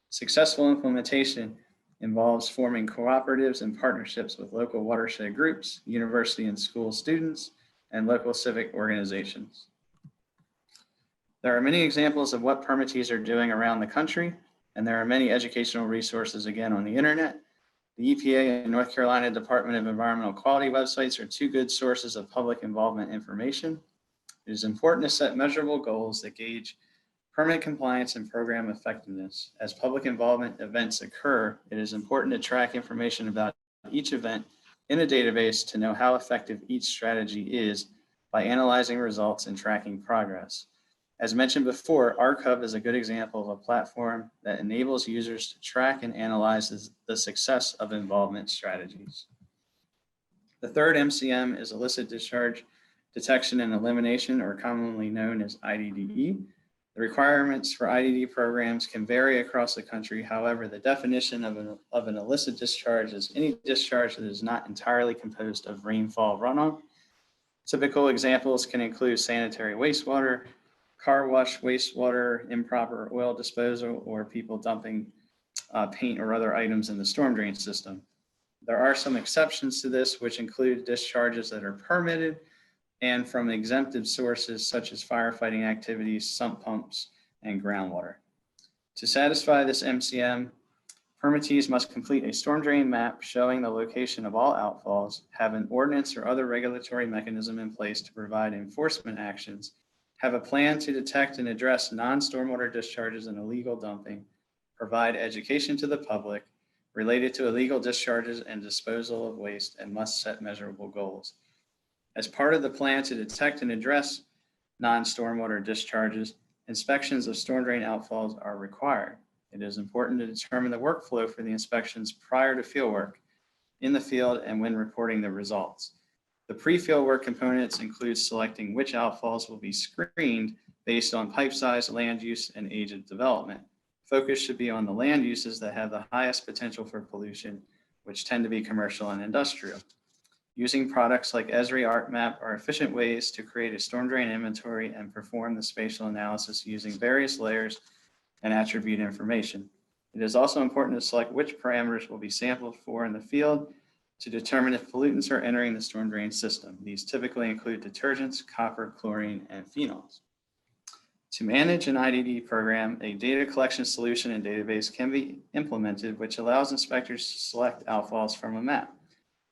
Successful implementation involves forming cooperatives and partnerships with local watershed groups, university and school students, and local civic organizations. There are many examples of what permittees are doing around the country, and there are many educational resources again on the internet. The EPA and North Carolina Department of Environmental Quality websites are two good sources of public involvement information. It is important to set measurable goals that gauge permit compliance and program effectiveness. As public involvement events occur, it is important to track information about each event in a database to know how effective each strategy is by analyzing results and tracking progress. As mentioned before, RHUB is a good example of a platform that enables users to track and analyze the success of involvement strategies. The third MCM is illicit discharge detection and elimination, or commonly known as IDDE. The requirements for IDDE programs can vary across the country. However, the definition of an illicit discharge is any discharge that is not entirely composed of rainfall runoff. Typical examples can include sanitary wastewater, car wash wastewater, improper oil disposal, or people dumping paint or other items in the storm drain system. There are some exceptions to this, which include discharges that are permitted and from exempted sources such as firefighting activities, sump pumps, and groundwater. To satisfy this MCM, permittees must complete a storm drain map showing the location of all outfalls, have an ordinance or other regulatory mechanism in place to provide enforcement actions, have a plan to detect and address non-stormwater discharges and illegal dumping, provide education to the public related to illegal discharges and disposal of waste, and must set measurable goals. As part of the plan to detect and address non-stormwater discharges, inspections of storm drain outfalls are required. It is important to determine the workflow for the inspections prior to field work in the field and when reporting the results. The pre-field work components include selecting which outfalls will be screened based on pipe size, land use, and age of development. Focus should be on the land uses that have the highest potential for pollution, which tend to be commercial and industrial. Using products like Esri ArcMap are efficient ways to create a storm drain inventory and perform the spatial analysis using various layers and attribute information. It is also important to select which parameters will be sampled for in the field to determine if pollutants are entering the storm drain system. These typically include detergents, copper, chlorine, and phenols. To manage an IDDE program, a data collection solution and database can be implemented, which allows inspectors to select outfalls from a map,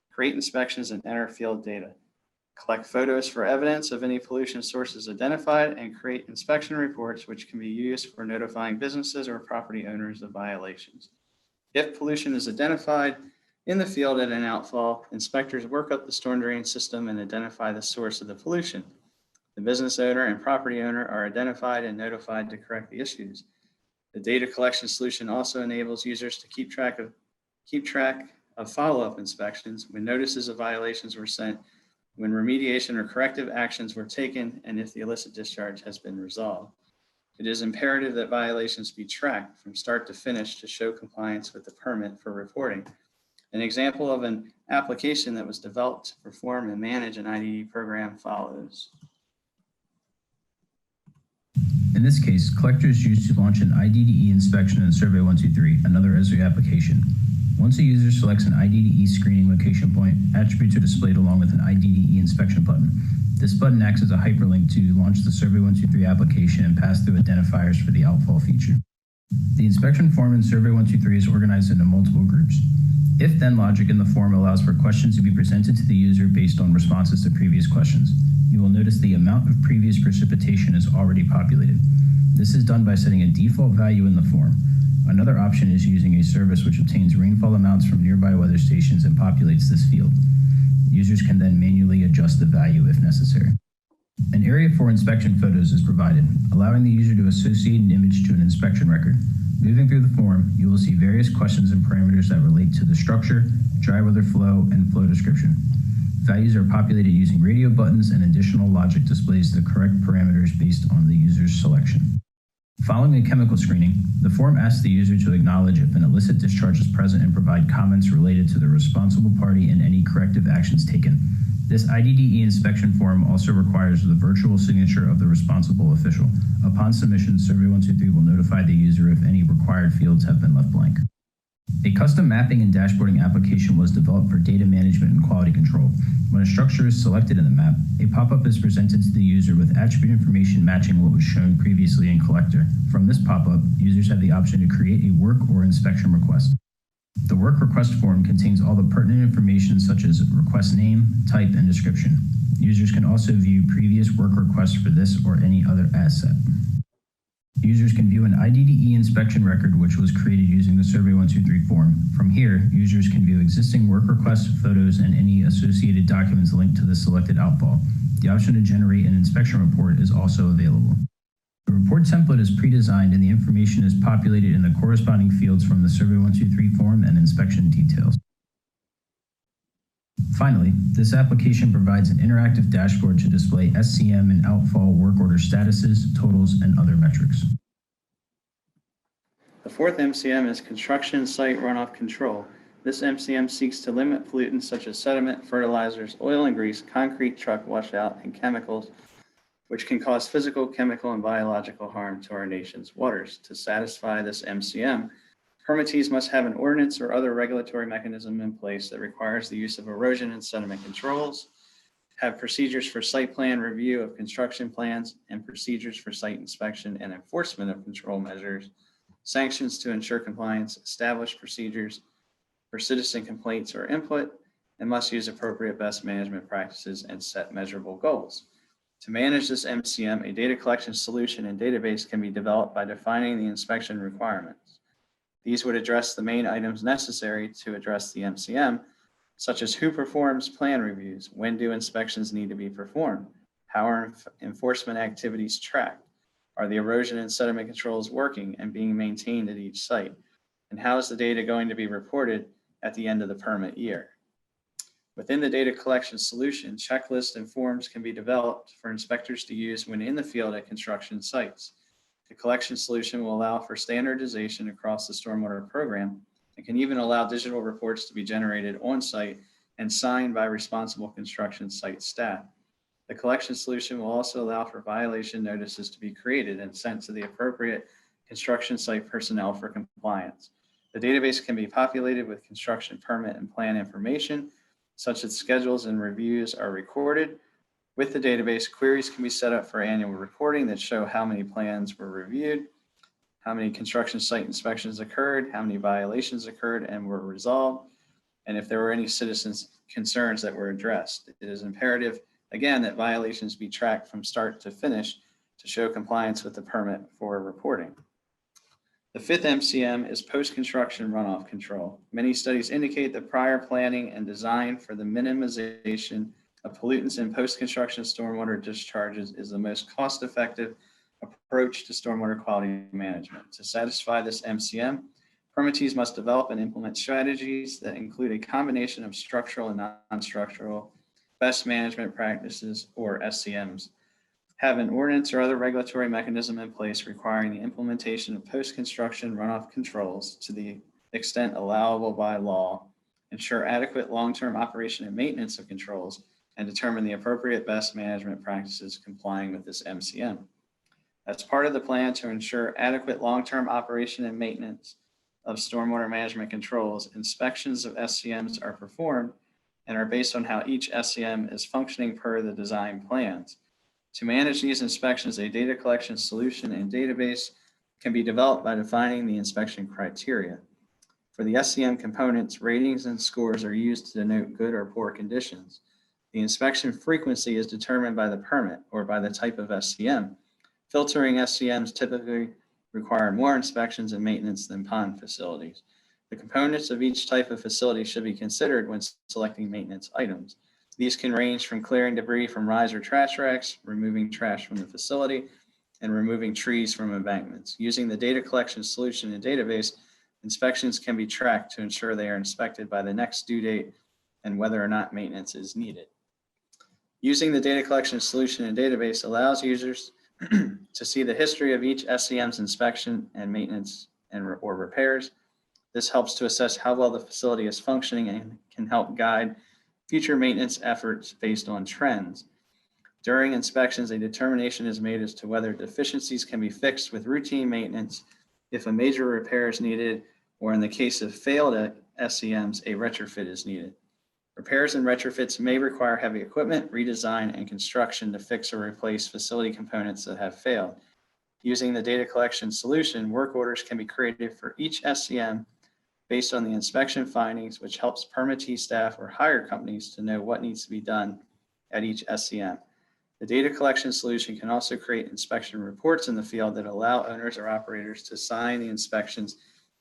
create inspections, and enter field data, collect photos for evidence of any pollution sources identified, and create inspection reports, which can be used for notifying businesses or property owners of violations. If pollution is identified in the field at an outfall, inspectors work up the storm drain system and identify the source of the pollution. The business owner and property owner are identified and notified to correct the issues. The data collection solution also enables users to keep track of follow-up inspections when notices of violations were sent, when remediation or corrective actions were taken, and if the illicit discharge has been resolved. It is imperative that violations be tracked from start to finish to show compliance with the permit for reporting. An example of an application that was developed to perform and manage an IDDE program follows. In this case, collectors used to launch an IDDE inspection in Survey 123, another ESRI application. Once a user selects an IDDE screening location point, attributes are displayed along with an IDDE inspection button. This button acts as a hyperlink to launch the Survey 123 application and pass through identifiers for the outfall feature. The inspection form in Survey 123 is organized into multiple groups. If-then logic in the form allows for questions to be presented to the user based on responses to previous questions. You will notice the amount of previous precipitation is already populated. This is done by setting a default value in the form. Another option is using a service which obtains rainfall amounts from nearby weather stations and populates this field. Users can then manually adjust the value if necessary. An area for inspection photos is provided, allowing the user to associate an image to an inspection record. Moving through the form, you will see various questions and parameters that relate to the structure, dry weather flow, and flow description. Values are populated using radio buttons, and additional logic displays the correct parameters based on the user's selection. Following a chemical screening, the form asks the user to acknowledge if an illicit discharge is present and provide comments related to the responsible party and any corrective actions taken. This IDDE inspection form also requires the virtual signature of the responsible official. Upon submission, Survey 123 will notify the user if any required fields have been left blank. A custom mapping and dashboarding application was developed for data management and quality control. When a structure is selected in the map, a pop-up is presented to the user with attribute information matching what was shown previously in Collector. From this pop-up, users have the option to create a work or inspection request. The work request form contains all the pertinent information such as request name, type, and description. Users can also view previous work requests for this or any other asset. Users can view an IDDE inspection record which was created using the Survey 123 form. From here, users can view existing work requests, photos, and any associated documents linked to the selected outfall. The option to generate an inspection report is also available. The report template is pre-designed and the information is populated in the corresponding fields from the Survey 123 form and inspection details. Finally, this application provides an interactive dashboard to display SCM and outfall work order statuses, totals, and other metrics. The fourth MCM is construction site runoff control. This MCM seeks to limit pollutants such as sediment, fertilizers, oil and grease, concrete truck washout, and chemicals, which can cause physical, chemical, and biological harm to our nation's waters. To satisfy this MCM, permittees must have an ordinance or other regulatory mechanism in place that requires the use of erosion and sediment controls, have procedures for site plan review of construction plans, and procedures for site inspection and enforcement of control measures, sanctions to ensure compliance, establish procedures for citizen complaints or input, and must use appropriate best management practices and set measurable goals. To manage this MCM, a data collection solution and database can be developed by defining the inspection requirements. These would address the main items necessary to address the MCM, such as who performs plan reviews, when do inspections need to be performed, how are enforcement activities tracked, are the erosion and sediment controls working and being maintained at each site, and how is the data going to be reported at the end of the permit year. Within the data collection solution, checklists and forms can be developed for inspectors to use when in the field at construction sites. The collection solution will allow for standardization across the stormwater program and can even allow digital reports to be generated on site and signed by responsible construction site staff. The collection solution will also allow for violation notices to be created and sent to the appropriate construction site personnel for compliance. The database can be populated with construction permit and plan information, such that schedules and reviews are recorded. With the database, queries can be set up for annual reporting that show how many plans were reviewed, how many construction site inspections occurred, how many violations occurred and were resolved, and if there were any citizens' concerns that were addressed. It is imperative, again, that violations be tracked from start to finish to show compliance with the permit for reporting. The fifth MCM is post-construction runoff control. Many studies indicate that prior planning and design for the minimization of pollutants in post-construction stormwater discharges is the most cost-effective approach to stormwater quality management. To satisfy this MCM, permittees must develop and implement strategies that include a combination of structural and non-structural best management practices, or SCMs, have an ordinance or other regulatory mechanism in place requiring the implementation of post-construction runoff controls to the extent allowable by law, ensure adequate long-term operation and maintenance of controls, and determine the appropriate best management practices complying with this MCM. As part of the plan to ensure adequate long-term operation and maintenance of stormwater management controls, inspections of SCMs are performed and are based on how each SCM is functioning per the design plans. To manage these inspections, a data collection solution and database can be developed by defining the inspection criteria. For the SCM components, ratings and scores are used to denote good or poor conditions. The inspection frequency is determined by the permit or by the type of SCM. Filtering SCMs typically require more inspections and maintenance than pond facilities. The components of each type of facility should be considered when selecting maintenance items. These can range from clearing debris from riser trash racks, removing trash from the facility, and removing trees from embankments. Using the data collection solution and database, inspections can be tracked to ensure they are inspected by the next due date and whether or not maintenance is needed. Using the data collection solution and database allows users to see the history of each SCM's inspection and maintenance or repairs. This helps to assess how well the facility is functioning and can help guide future maintenance efforts based on trends. During inspections, a determination is made as to whether deficiencies can be fixed with routine maintenance, if a major repair is needed, or in the case of failed SCMs, a retrofit is needed. Repairs and retrofits may require heavy equipment, redesign, and construction to fix or replace facility components that have failed. Using the data collection solution, work orders can be created for each SCM based on the inspection findings, which helps permittee staff or hire companies to know what needs to be done at each SCM. The data collection solution can also create inspection reports in the field that allow owners or operators to sign the inspections,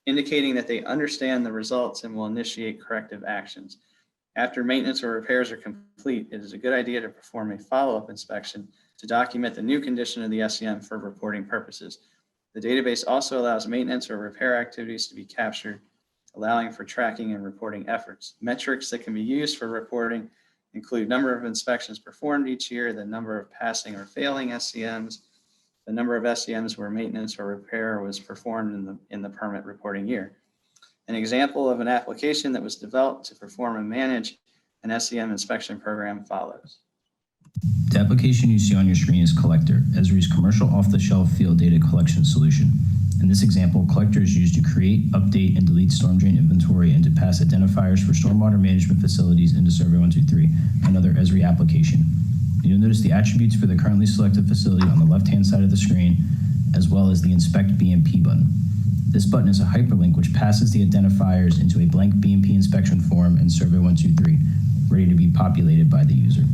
indicating that they understand the results and will initiate corrective actions. After maintenance or repairs are complete, it is a good idea to perform a follow-up inspection to document the new condition of the SCM for reporting purposes. The database also allows maintenance or repair activities to be captured, allowing for tracking and reporting efforts. Metrics that can be used for reporting include number of inspections performed each year, the number of passing or failing SCMs, the number of SCMs where maintenance or repair was performed in the permit reporting year. An example of an application that was developed to perform and manage an SCM inspection program follows. The application you see on your screen is Collector, Esri's commercial off-the-shelf field data collection solution. In this example, Collector is used to create, update, and delete storm drain inventory and to pass identifiers for stormwater management facilities into Survey 123, another Esri application. You'll notice the attributes for the currently selected facility on the left-hand side of the screen, as well as the Inspect BMP button. This button is a hyperlink which passes the identifiers into a blank BMP inspection form in Survey 123, ready to be populated by the user.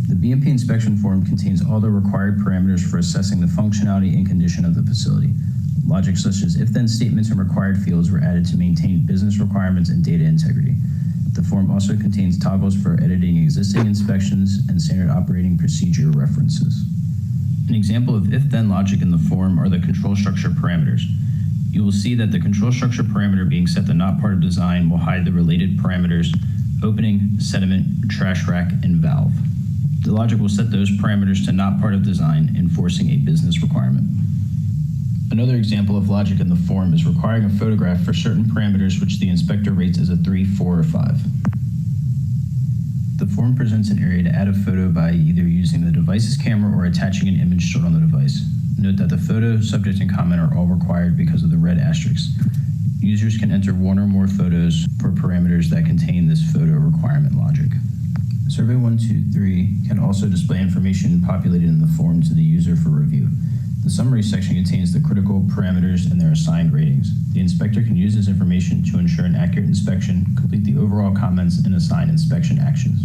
The BMP inspection form contains all the required parameters for assessing the functionality and condition of the facility. Logic such as if-then statements and required fields were added to maintain business requirements and data integrity. The form also contains toggles for editing existing inspections and standard operating procedure references. An example of if-then logic in the form are the control structure parameters. You will see that the control structure parameter being set to not part of design will hide the related parameters: opening, sediment, trash rack, and valve. The logic will set those parameters to not part of design, enforcing a business requirement. Another example of logic in the form is requiring a photograph for certain parameters which the inspector rates as a 3, 4, or 5. The form presents an area to add a photo by either using the device's camera or attaching an image stored on the device. Note that the photo, subject, and comment are all required because of the red asterisks. Users can enter one or more photos for parameters that contain this photo requirement logic. Survey 123 can also display information populated in the form to the user for review. The summary section contains the critical parameters and their assigned ratings. The inspector can use this information to ensure an accurate inspection, complete the overall comments, and assign inspection actions.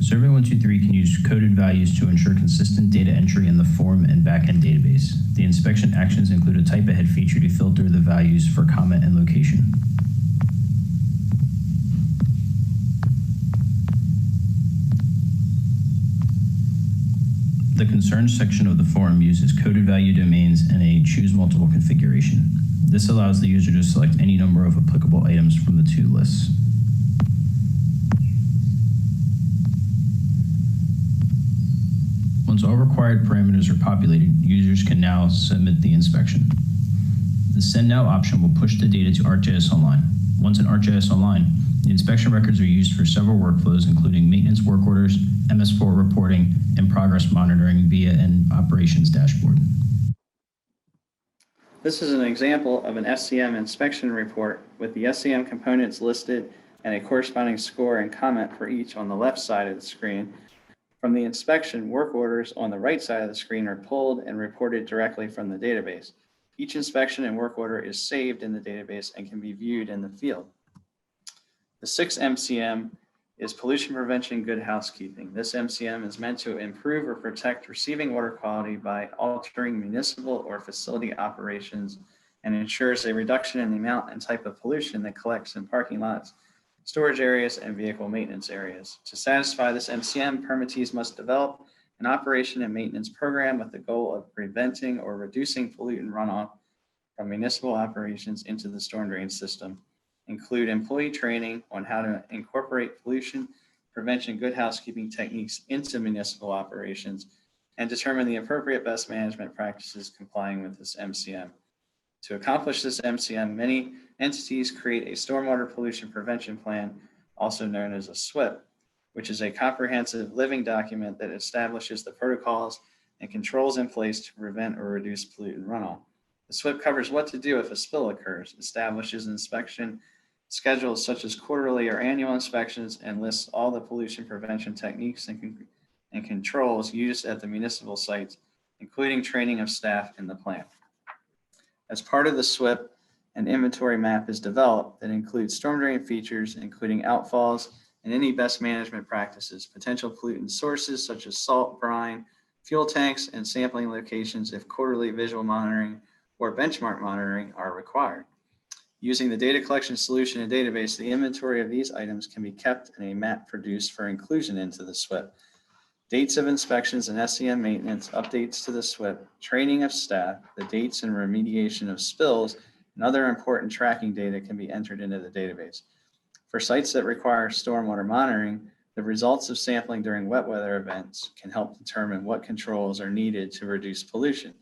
Survey 123 can use coded values to ensure consistent data entry in the form and backend database. The inspection actions include a type ahead feature to filter the values for comment and location. The concerns section of the form uses coded value domains and a choose multiple configuration. This allows the user to select any number of applicable items from the two lists. Once all required parameters are populated, users can now submit the inspection. The Send Now option will push the data to ArcGIS Online. Once in ArcGIS Online, the inspection records are used for several workflows, including maintenance work orders, MS4 reporting, and progress monitoring via an operations dashboard. This is an example of an SCM inspection report with the SCM components listed and a corresponding score and comment for each on the left side of the screen. From the inspection, work orders on the right side of the screen are pulled and reported directly from the database. Each inspection and work order is saved in the database and can be viewed in the field. The sixth MCM is pollution prevention good housekeeping. This MCM is meant to improve or protect receiving water quality by altering municipal or facility operations and ensures a reduction in the amount and type of pollution that collects in parking lots, storage areas, and vehicle maintenance areas. To satisfy this MCM, permittees must develop an operation and maintenance program with the goal of preventing or reducing pollutant runoff from municipal operations into the storm drain system. Include employee training on how to incorporate pollution prevention good housekeeping techniques into municipal operations, and determine the appropriate best management practices complying with this MCM. To accomplish this MCM, many entities create a stormwater pollution prevention plan, also known as a SWIP, which is a comprehensive living document that establishes the protocols and controls in place to prevent or reduce pollutant runoff. The SWIP covers what to do if a spill occurs, establishes inspection schedules such as quarterly or annual inspections, and lists all the pollution prevention techniques and controls used at the municipal sites, including training of staff in the plant. As part of the SWIP, an inventory map is developed that includes storm drain features, including outfalls and any best management practices, potential pollutant sources such as salt, brine, fuel tanks, and sampling locations if quarterly visual monitoring or benchmark monitoring are required. Using the data collection solution and database, the inventory of these items can be kept in a map produced for inclusion into the SWIP. Dates of inspections and SCM maintenance, updates to the SWIP, training of staff, the dates and remediation of spills, and other important tracking data can be entered into the database. For sites that require stormwater monitoring, the results of sampling during wet weather events can help determine what controls are needed to reduce pollution.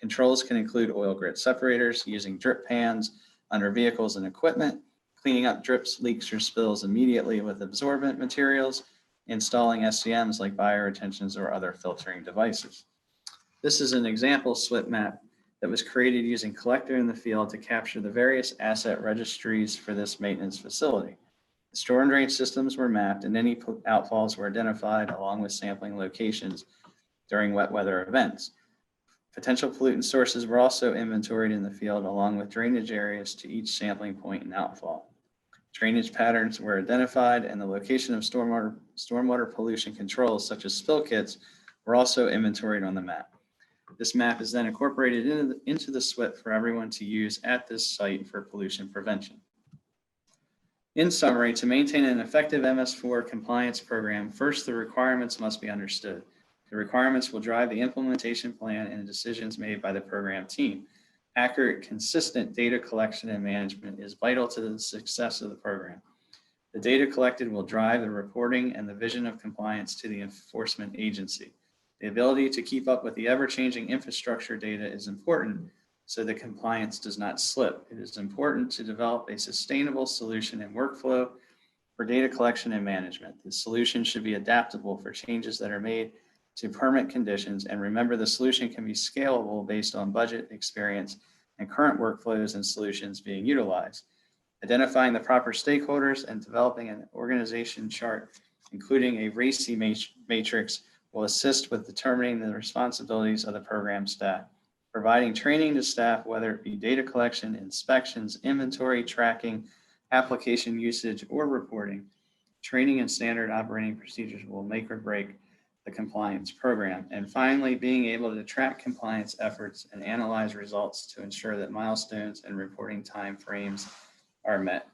Controls can include oil grit separators, using drip pans under vehicles and equipment, cleaning up drips, leaks, or spills immediately with absorbent materials, installing SCMs like bioretentions or other filtering devices. This is an example SWIP map that was created using Collector in the field to capture the various asset registries for this maintenance facility. The storm drain systems were mapped and any outfalls were identified along with sampling locations during wet weather events. Potential pollutant sources were also inventoried in the field along with drainage areas to each sampling point and outfall. Drainage patterns were identified and the location of stormwater pollution controls such as spill kits were also inventoried on the map. This map is then incorporated into the SWIP for everyone to use at this site for pollution prevention. In summary, to maintain an effective MS4 compliance program, first the requirements must be understood. The requirements will drive the implementation plan and decisions made by the program team. Accurate, consistent data collection and management is vital to the success of the program. The data collected will drive the reporting and the vision of compliance to the enforcement agency. The ability to keep up with the ever-changing infrastructure data is important so that compliance does not slip. It is important to develop a sustainable solution and workflow for data collection and management. The solution should be adaptable for changes that are made to permit conditions, and remember the solution can be scalable based on budget, experience, and current workflows and solutions being utilized. Identifying the proper stakeholders and developing an organization chart, including a RACI matrix, will assist with determining the responsibilities of the program staff. Providing training to staff, whether it be data collection, inspections, inventory tracking, application usage, or reporting. Training and standard operating procedures will make or break the compliance program. And finally, being able to track compliance efforts and analyze results to ensure that milestones and reporting timeframes are met.